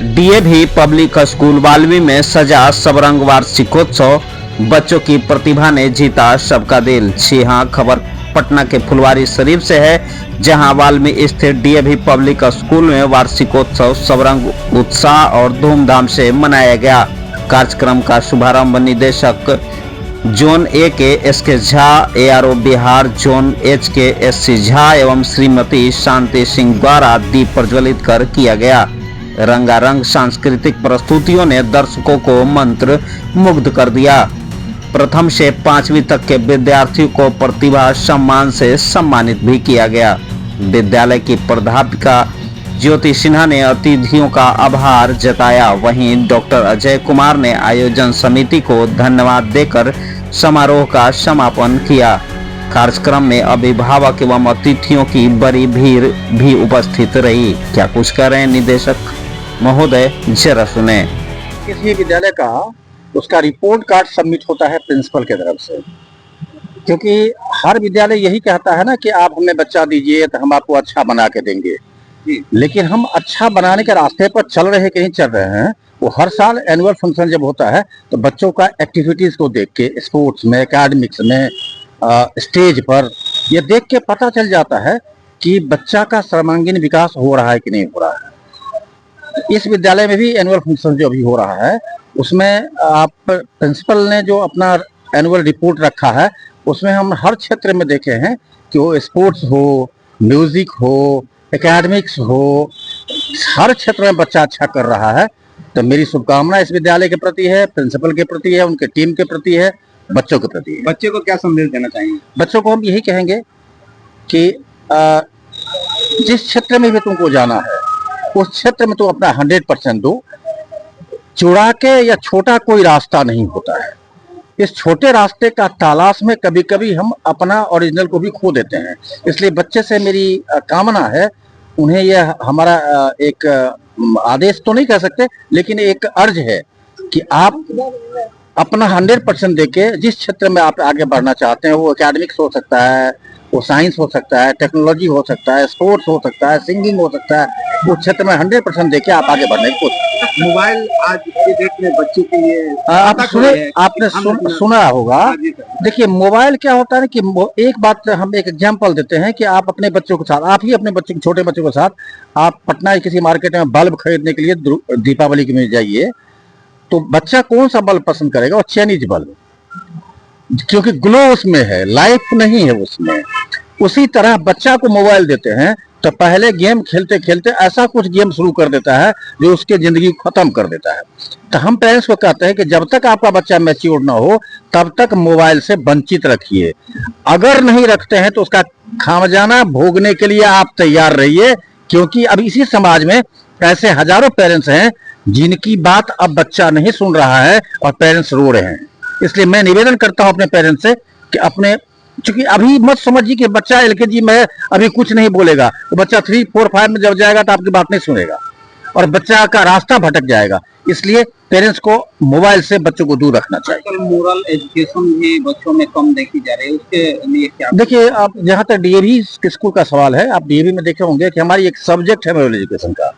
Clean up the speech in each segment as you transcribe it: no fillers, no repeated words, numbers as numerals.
DAV public school Valvi में सजा सबरंग वार्षिकोत्सव। बच्चों की प्रतिभा ने जीता सबका दिल। जी हां, खबर पटना के फुलवारी शरीफ से है, जहां वाल्मी स्थित डीएवी पब्लिक स्कूल में वार्षिकोत्सव सबरंग उत्साह और धूमधाम से मनाया गया। कार्यक्रम का शुभारंभ निदेशक जोन ए के एस के Jha, ARO Bihar zone H के एस सी झा एवं श्रीमती शांति सिंह द्वारा दीप प्रज्वलित कर किया गया। रंगारंग सांस्कृतिक प्रस्तुतियों ने दर्शकों को मंत्र मुग्ध कर दिया। प्रथम से 5वीं तक के विद्यार्थियों को प्रतिभा सम्मान से सम्मानित भी किया गया। विद्यालय की प्राध्यापिका ज्योति सिन्हा ने अतिथियों का आभार जताया। वहीं डॉक्टर अजय कुमार ने आयोजन समिति को धन्यवाद देकर समारोह का समापन किया। कार्यक्रम में अभिभावक एवं अतिथियों की बड़ी भीड़ भी उपस्थित रही। क्या कुछ कह रहे हैं निदेशक महोदय, जरा सुने। किसी विद्यालय का उसका रिपोर्ट कार्ड सबमिट होता है प्रिंसिपल के तरफ से, क्योंकि हर विद्यालय यही कहता है ना कि आप हमें बच्चा दीजिए तो हम आपको अच्छा बना के देंगे। लेकिन हम अच्छा बनाने के रास्ते पर चल रहे कि नहीं चल रहे हैं, वो हर साल एनुअल फंक्शन जब होता है तो बच्चों का एक्टिविटीज को देख के, स्पोर्ट्स में, एकेडमिक्स में, स्टेज पर, ये देख के पता चल जाता है कि बच्चा का सर्वांगीण विकास हो रहा है कि नहीं हो रहा है। इस विद्यालय में भी एनुअल फंक्शन जो अभी हो रहा है, उसमें आप प्रिंसिपल ने जो अपना एनुअल रिपोर्ट रखा है, उसमें हम हर क्षेत्र में देखे हैं कि वो स्पोर्ट्स हो, म्यूजिक हो, एकेडमिक्स हो, हर क्षेत्र में बच्चा अच्छा कर रहा है। तो मेरी शुभकामना इस विद्यालय के प्रति है, प्रिंसिपल के प्रति है, उनके टीम के प्रति है, बच्चों के प्रति है। बच्चे को क्या संदेश देना चाहेंगे? बच्चों को हम यही कहेंगे कि जिस क्षेत्र में भी तुमको जाना है उस क्षेत्र में तुम अपना 100% दो। चुरा के या छोटा कोई रास्ता नहीं होता है। इस छोटे रास्ते का तलाश में कभी कभी हम अपना ओरिजिनल को भी खो देते हैं। इसलिए बच्चे से मेरी कामना है, उन्हें यह हमारा एक आदेश तो नहीं कह सकते, लेकिन एक अर्ज है कि आप अपना 100% देके जिस क्षेत्र में आप आगे बढ़ना चाहते हैं, वो एकेडमिक्स हो सकता है, वो साइंस हो सकता है, टेक्नोलॉजी हो सकता है, स्पोर्ट्स हो सकता है, सिंगिंग हो सकता है, उस क्षेत्र में 100% देके आप आगे बढ़ने की कोशिश। मोबाइल आज के डेट में बच्चों के लिए आपने सुना होगा। देखिए, मोबाइल क्या होता है कि एक बात हम एक एग्जांपल देते हैं कि आप अपने बच्चों के साथ, आप ही अपने बच्चों, छोटे बच्चों के साथ, आप पटना की किसी मार्केट में बल्ब खरीदने के लिए दीपावली के में जाइए, तो बच्चा कौन सा बल्ब पसंद करेगा? और चाइनीज बल्ब, क्योंकि ग्लो उसमें है, लाइफ नहीं है उसमें। उसी तरह बच्चा को मोबाइल देते हैं तो पहले गेम खेलते खेलते ऐसा कुछ गेम शुरू कर देता है जो उसके जिंदगी को खत्म कर देता है। तो हम पेरेंट्स को कहते हैं कि जब तक आपका बच्चा मैच्योर ना हो तब तक मोबाइल से वंचित रखिए। अगर नहीं रखते हैं तो उसका खामजाना भोगने के लिए आप तैयार रहिए, क्योंकि अब इसी समाज में ऐसे हजारों पेरेंट्स हैं जिनकी बात अब बच्चा नहीं सुन रहा है और पेरेंट्स रो रहे हैं। इसलिए मैं निवेदन करता हूं अपने पेरेंट्स से कि अपने, क्योंकि अभी मत समझिए कि बच्चा एलकेजी में अभी कुछ नहीं बोलेगा, वो बच्चा 3, 4, 5 में जब जाएगा तो आपकी बात नहीं सुनेगा और बच्चा का रास्ता भटक जाएगा। इसलिए पेरेंट्स को मोबाइल से बच्चों को दूर रखना चाहिए। मोरल एजुकेशन भी बच्चों में कम देखी जा रही है, उसके लिए क्या? देखिए, आप जहाँ तक डीएवी स्कूल का सवाल है, आप डीएवी में देखे होंगे कि हमारी एक सब्जेक्ट है मोरल एजुकेशन का।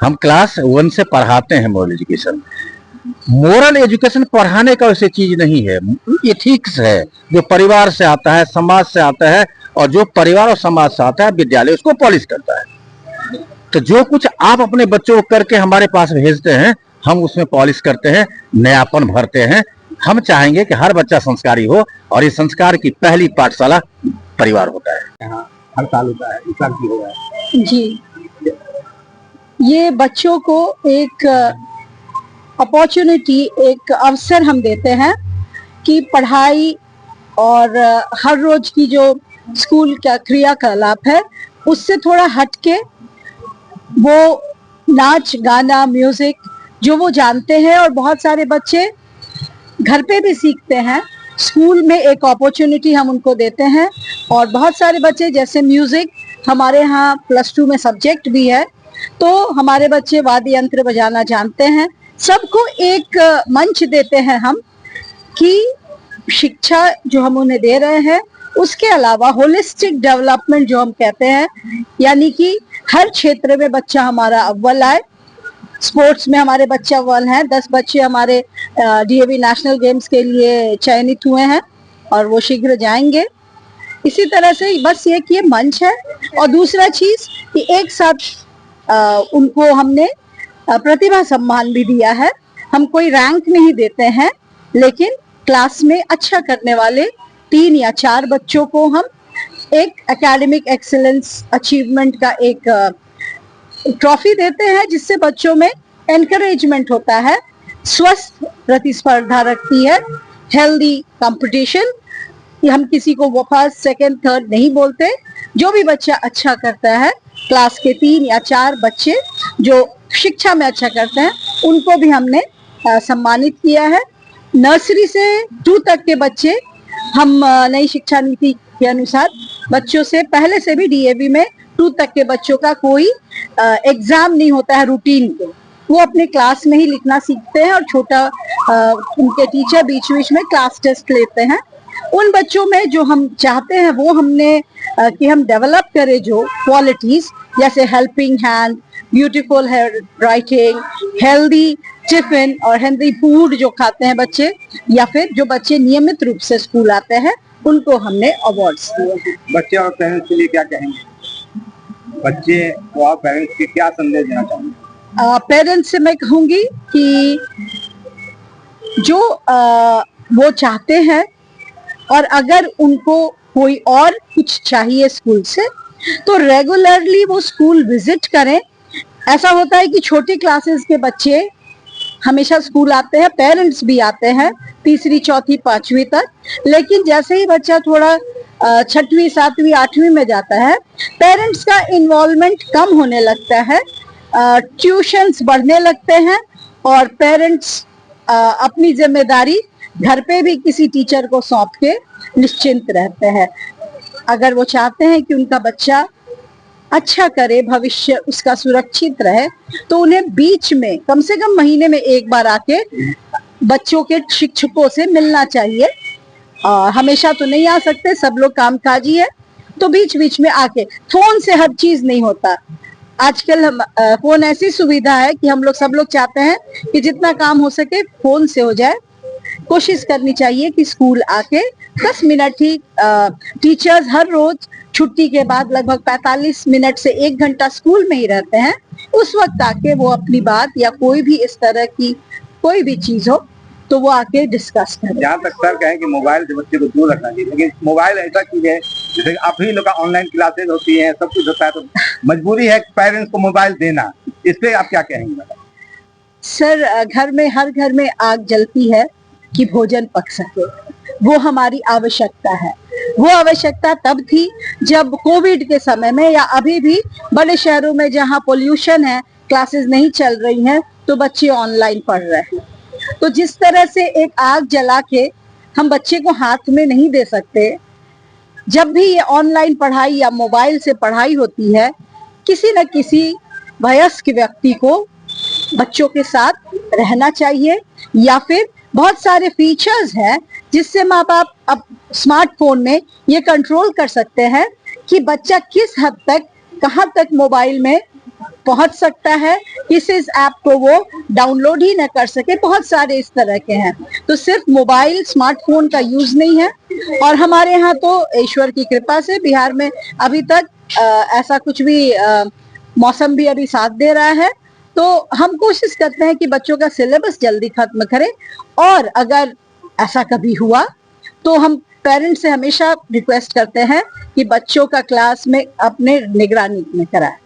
हम क्लास 1 से पढ़ाते हैं मोरल एजुकेशन। मोरल एजुकेशन पढ़ाने का वैसे चीज नहीं है, एथिक्स है जो परिवार से आता है, समाज से आता है, और जो परिवार और समाज से आता है विद्यालय उसको पॉलिश करता है। तो जो कुछ आप अपने बच्चों को करके हमारे पास भेजते हैं, हम उसमें पॉलिश करते हैं, नयापन भरते हैं। हम चाहेंगे कि हर बच्चा संस्कारी हो, और इस संस्कार की पहली पाठशाला परिवार होता है। हर साल होता है, इस साल भी हो रहा है जी। ये बच्चों को एक अपॉर्चुनिटी, एक अवसर हम देते हैं कि पढ़ाई और हर रोज की जो स्कूल का क्रियाकलाप है उससे थोड़ा हटके वो नाच, गाना, म्यूजिक जो वो जानते हैं, और बहुत सारे बच्चे घर पे भी सीखते हैं, स्कूल में एक अपॉर्चुनिटी हम उनको देते हैं। और बहुत सारे बच्चे, जैसे म्यूजिक हमारे यहाँ +2 में सब्जेक्ट भी है, तो हमारे बच्चे वाद्य यंत्र बजाना जानते हैं। सबको एक मंच देते हैं हम कि शिक्षा जो हम उन्हें दे रहे हैं, उसके अलावा होलिस्टिक डेवलपमेंट जो हम कहते हैं, यानी कि हर क्षेत्र में बच्चा हमारा अव्वल आए, स्पोर्ट्स में हमारे बच्चा 1 है, 10 बच्चे हमारे डीएवी नेशनल गेम्स के लिए चयनित हुए हैं और वो शीघ्र जाएंगे। इसी तरह से बस ये कि ये मंच है। और दूसरा चीज कि एक साथ उनको हमने प्रतिभा सम्मान भी दिया है। हम कोई रैंक नहीं देते हैं, लेकिन क्लास में अच्छा करने वाले 3 या 4 बच्चों को हम एक एकेडमिक एक्सीलेंस अचीवमेंट का एक ट्रॉफी देते हैं, जिससे बच्चों में एनकरेजमेंट होता है, स्वस्थ प्रतिस्पर्धा रखती है, हेल्दी कंपटीशन। हम किसी को फर्स्ट, सेकंड, थर्ड नहीं बोलते। जो भी बच्चा अच्छा करता है, क्लास के 3 या 4 बच्चे जो शिक्षा में अच्छा करते हैं, उनको भी हमने सम्मानित किया है। नर्सरी से 2 तक के बच्चे हम नई शिक्षा नीति के अनुसार बच्चों से पहले से भी डीएवी में 2 तक के बच्चों का कोई एग्जाम नहीं होता है रूटीन के। वो अपने क्लास में ही लिखना सीखते हैं और छोटा उनके टीचर बीच बीच में क्लास टेस्ट लेते हैं। उन बच्चों में जो हम चाहते हैं वो हमने कि हम डेवलप करें जो क्वालिटीज, जैसे helping hand, beautiful writing, healthy tiffin और हेल्दी फूड जो खाते हैं बच्चे, या फिर जो बच्चे नियमित रूप से स्कूल आते हैं, उनको हमने अवार्ड्स दिए। बच्चे और पेरेंट्स के लिए क्या कहेंगे? बच्चे और पेरेंट्स के क्या संदेश देना चाहेंगे? पेरेंट्स से मैं कहूंगी कि जो वो चाहते हैं और अगर उनको कोई और कुछ चाहिए स्कूल से, तो रेगुलरली वो स्कूल विजिट करें। ऐसा होता है कि छोटी क्लासेस के बच्चे हमेशा स्कूल आते हैं, पेरेंट्स भी आते हैं 3री, 4थी, 5वीं तक, लेकिन जैसे ही बच्चा थोड़ा 6वीं, 7वीं, 8वीं में जाता है, पेरेंट्स का इन्वॉल्वमेंट कम होने लगता है, ट्यूशन्स बढ़ने लगते हैं और पेरेंट्स अपनी जिम्मेदारी घर पे भी किसी टीचर को सौंप के निश्चिंत रहते हैं। अगर वो चाहते हैं कि उनका बच्चा अच्छा करे, भविष्य उसका सुरक्षित रहे, तो उन्हें बीच में कम से कम महीने में एक बार आके बच्चों के शिक्षकों से मिलना चाहिए। हमेशा तो नहीं आ सकते, सब लोग कामकाजी है, तो बीच बीच में आके। फोन से हर चीज नहीं होता। आजकल हम फोन ऐसी सुविधा है कि हम लोग सब लोग चाहते हैं कि जितना काम हो सके फोन से हो जाए। कोशिश करनी चाहिए कि स्कूल आके 10 मिनट ही टीचर्स हर रोज छुट्टी के बाद लगभग 45 मिनट से 1 घंटा स्कूल में ही रहते हैं। उस वक्त आके वो अपनी बात या कोई भी इस तरह की कोई भी चीज हो तो वो आके डिस्कस करें। जहाँ तक सर कहें कि मोबाइल से बच्चे को दूर रखना चाहिए, लेकिन मोबाइल ऐसा चीज है जैसे आप ही लोग का ऑनलाइन क्लासेज होती है, सब कुछ होता है, तो मजबूरी है पेरेंट्स को मोबाइल देना। इस पे आप क्या कहेंगे? सर, घर में हर घर में आग जलती है कि भोजन पक सके, वो हमारी आवश्यकता है। वो आवश्यकता तब थी जब कोविड के समय में, या अभी भी बड़े शहरों में जहाँ पोल्यूशन है, क्लासेस नहीं चल रही हैं, तो बच्चे ऑनलाइन पढ़ रहे हैं। तो जिस तरह से एक आग जला के हम बच्चे को हाथ में नहीं दे सकते, जब भी ये ऑनलाइन पढ़ाई या मोबाइल से पढ़ाई होती है, किसी न किसी वयस्क व्यक्ति को बच्चों के साथ रहना चाहिए। या फिर बहुत सारे फीचर्स हैं जिससे माँ बाप अब स्मार्टफोन में ये कंट्रोल कर सकते हैं कि बच्चा किस हद तक, कहाँ तक मोबाइल में पहुंच सकता है, किस ऐप को वो डाउनलोड ही न कर सके। बहुत सारे इस तरह के हैं। तो सिर्फ मोबाइल, स्मार्टफोन का यूज नहीं है। और हमारे यहाँ तो ईश्वर की कृपा से बिहार में अभी तक ऐसा कुछ भी मौसम भी अभी साथ दे रहा है, तो हम कोशिश करते हैं कि बच्चों का सिलेबस जल्दी खत्म करें। और अगर ऐसा कभी हुआ तो हम पेरेंट्स से हमेशा रिक्वेस्ट करते हैं कि बच्चों का क्लास में अपने निगरानी में कराएं।